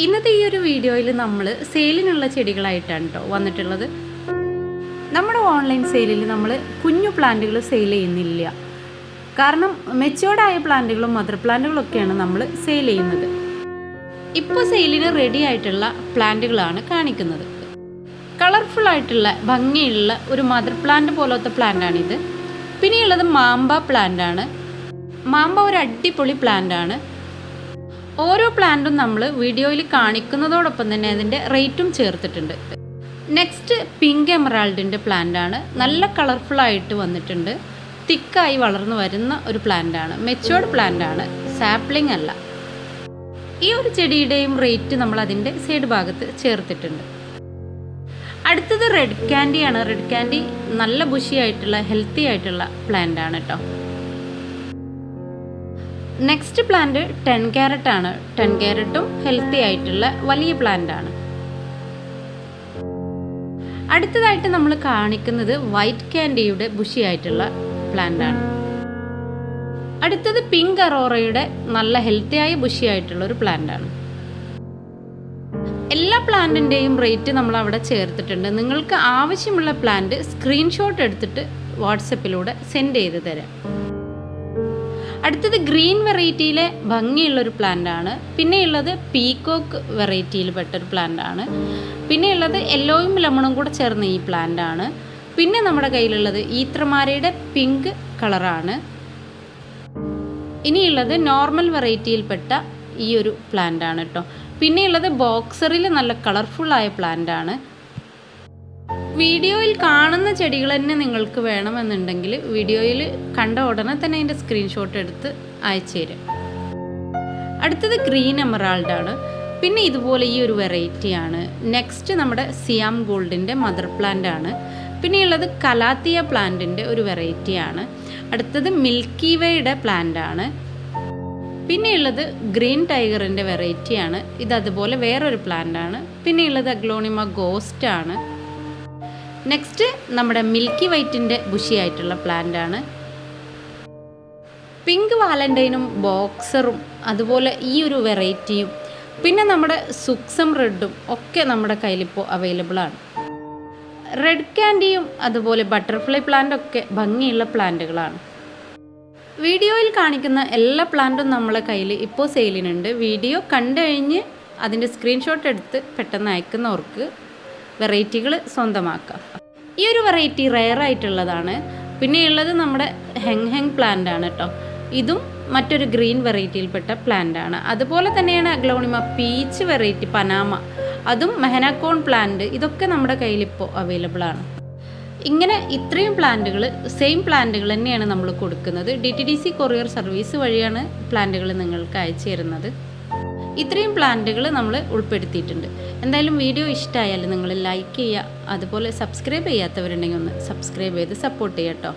ഇന്നത്തെ ഈ ഒരു വീഡിയോയിൽ നമ്മൾ സെയിലിനുള്ള ചെടികളായിട്ടാണ് കേട്ടോ വന്നിട്ടുള്ളത്. നമ്മുടെ ഓൺലൈൻ സെയിലിൽ നമ്മൾ കുഞ്ഞു പ്ലാന്റുകൾ സെയിൽ ചെയ്യുന്നില്ല. കാരണം മെച്ചുവേർഡായ പ്ലാന്റുകളും മദർ പ്ലാന്റുകളൊക്കെയാണ് നമ്മൾ സെയിൽ ചെയ്യുന്നത്. ഇപ്പോൾ സെയിലിന് റെഡി ആയിട്ടുള്ള പ്ലാന്റുകളാണ് കാണിക്കുന്നത്. കളർഫുൾ ആയിട്ടുള്ള ഭംഗിയുള്ള ഒരു മദർ പ്ലാന്റ് പോലത്തെ പ്ലാന്റാണിത്. പിന്നെയുള്ളത് മാമ്പ പ്ലാന്റാണ്. മാമ്പ ഒരു അടിപൊളി പ്ലാന്റാണ്. ഓരോ പ്ലാന്റും നമ്മൾ വീഡിയോയിൽ കാണിക്കുന്നതോടൊപ്പം തന്നെ അതിൻ്റെ റേറ്റും ചേർത്തിട്ടുണ്ട്. നെക്സ്റ്റ് പിങ്ക് എമറാൾഡിൻ്റെ പ്ലാന്റാണ്. നല്ല കളർഫുള്ളായിട്ട് വന്നിട്ടുണ്ട്. തിക്കായി വളർന്നു വരുന്ന ഒരു പ്ലാന്റാണ്. മെച്ചുവേർഡ് പ്ലാന്റാണ്, സാപ്ലിംഗ് അല്ല. ഈ ഒരു ചെടിയുടെയും റേറ്റ് നമ്മൾ അതിൻ്റെ സൈഡ് ഭാഗത്ത് ചേർത്തിട്ടുണ്ട്. അടുത്തത് റെഡ് ക്യാൻഡിയാണ്. റെഡ് ക്യാൻഡി നല്ല ബുഷിയായിട്ടുള്ള ഹെൽത്തി ആയിട്ടുള്ള പ്ലാന്റാണ് കേട്ടോ. നെക്സ്റ്റ് പ്ലാന്റ് 10 ക്യാരറ്റ് ആണ്. 10 ക്യാരറ്റും ഹെൽത്തി ആയിട്ടുള്ള വലിയ പ്ലാന്റ് ആണ്. അടുത്തതായിട്ട് നമ്മൾ കാണിക്കുന്നത് വൈറ്റ് ക്യാൻഡിയുടെ ബുഷി ആയിട്ടുള്ള പ്ലാന്റ് ആണ്. അടുത്തത് പിങ്ക് അറോറയുടെ നല്ല ഹെൽത്തി ആയ ബുഷി ആയിട്ടുള്ള ഒരു പ്ലാന്റ് ആണ്. എല്ലാ പ്ലാന്റിൻ്റെയും റേറ്റ് നമ്മൾ അവിടെ ചേർത്തിട്ടുണ്ട്. നിങ്ങൾക്ക് ആവശ്യമുള്ള പ്ലാന്റ് സ്ക്രീൻഷോട്ട് എടുത്തിട്ട് വാട്സപ്പിലൂടെ സെൻഡ് ചെയ്ത് തരാം. അടുത്തത് ഗ്രീൻ വെറൈറ്റിയിലെ ഭംഗിയുള്ളൊരു പ്ലാന്റാണ്. പിന്നെയുള്ളത് പീകോക്ക് വെറൈറ്റിയിൽ പെട്ടൊരു പ്ലാന്റാണ്. പിന്നെയുള്ളത് യെല്ലോയും ലെമണും കൂടെ ചേർന്ന ഈ പ്ലാന്റാണ്. പിന്നെ നമ്മുടെ കയ്യിലുള്ളത് ഈത്രമാരയുടെ പിങ്ക് കളറാണ്. ഇനിയുള്ളത് നോർമൽ വെറൈറ്റിയിൽപ്പെട്ട ഈ ഒരു പ്ലാന്റാണ് കേട്ടോ. പിന്നെയുള്ളത് ബോക്സറിൽ നല്ല കളർഫുള്ളായ പ്ലാന്റാണ്. വീഡിയോയിൽ കാണുന്ന ചെടികൾ തന്നെ നിങ്ങൾക്ക് വേണമെന്നുണ്ടെങ്കിൽ വീഡിയോയിൽ കണ്ട ഉടനെ തന്നെ അതിൻ്റെ സ്ക്രീൻഷോട്ട് എടുത്ത് അയച്ചു തരും. അടുത്തത് ഗ്രീൻ എമറാൾഡാണ്. പിന്നെ ഇതുപോലെ ഈ ഒരു വെറൈറ്റിയാണ്. നെക്സ്റ്റ് നമ്മുടെ സിയാം ഗോൾഡിൻ്റെ മദർ പ്ലാന്റ് ആണ്. പിന്നെയുള്ളത് കലാത്തിയ പ്ലാന്റിൻ്റെ ഒരു വെറൈറ്റിയാണ്. അടുത്തത് മിൽക്കി വേയുടെ പ്ലാന്റ് ആണ്. പിന്നെയുള്ളത് ഗ്രീൻ ടൈഗറിൻ്റെ വെറൈറ്റിയാണ്. ഇത് അതുപോലെ വേറൊരു പ്ലാന്റ് ആണ്. പിന്നെയുള്ളത് അഗ്ലോണിമ ഗോസ്റ്റ് ആണ്. നെക്സ്റ്റ് നമ്മുടെ മിൽക്കി വൈറ്റിൻ്റെ ബുഷി ആയിട്ടുള്ള പ്ലാന്റ് ആണ്. പിങ്ക് വാലന്റൈനും ബോക്സറും അതുപോലെ ഈ ഒരു വെറൈറ്റിയും പിന്നെ നമ്മുടെ സുക്സം റെഡും ഒക്കെ നമ്മുടെ കയ്യിലിപ്പോൾ അവൈലബിൾ ആണ്. റെഡ് ക്യാൻഡിയും അതുപോലെ ബട്ടർഫ്ലൈ പ്ലാന്റൊക്കെ ഭംഗിയുള്ള പ്ലാന്റുകളാണ്. വീഡിയോയിൽ കാണിക്കുന്ന എല്ലാ പ്ലാന്റും നമ്മളെ കയ്യിൽ ഇപ്പോൾ സെയിലിനുണ്ട്. വീഡിയോ കണ്ടു കഴിഞ്ഞ് അതിൻ്റെ സ്ക്രീൻഷോട്ട് എടുത്ത് പെട്ടെന്ന് അയക്കുന്നവർക്ക് വെറൈറ്റികൾ സ്വന്തമാക്കാം. ഈ ഒരു വെറൈറ്റി റെയർ ആയിട്ടുള്ളതാണ്. പിന്നെയുള്ളത് നമ്മുടെ ഹെങ് പ്ലാന്റ് ആണ് കേട്ടോ. ഇതും മറ്റൊരു ഗ്രീൻ വെറൈറ്റിയിൽപ്പെട്ട പ്ലാന്റ് ആണ്. അതുപോലെ തന്നെയാണ് അഗ്ലോണിമ പീച്ച് വെറൈറ്റി പനാമ, അതും മെഹനാക്കോൺ പ്ലാന്റ്. ഇതൊക്കെ നമ്മുടെ കയ്യിലിപ്പോൾ അവൈലബിൾ ആണ്. ഇങ്ങനെ ഇത്രയും പ്ലാന്റുകൾ സെയിം പ്ലാന്റുകൾ തന്നെയാണ് നമ്മൾ കൊടുക്കുന്നത്. DTDC കൊറിയർ സർവീസ് വഴിയാണ് പ്ലാന്റുകൾ നിങ്ങൾക്ക് അയച്ചു തരുന്നത്. ഇത്രയും പ്ലാന്റുകൾ നമ്മൾ ഉൾപ്പെടുത്തിയിട്ടുണ്ട്. എന്തായാലും വീഡിയോ ഇഷ്ടമായാലും നിങ്ങൾ ലൈക്ക് ചെയ്യുക. അതുപോലെ സബ്സ്ക്രൈബ് ചെയ്യാത്തവരുണ്ടെങ്കിൽ ഒന്ന് സബ്സ്ക്രൈബ് ചെയ്ത് സപ്പോർട്ട് ചെയ്യാം കേട്ടോ.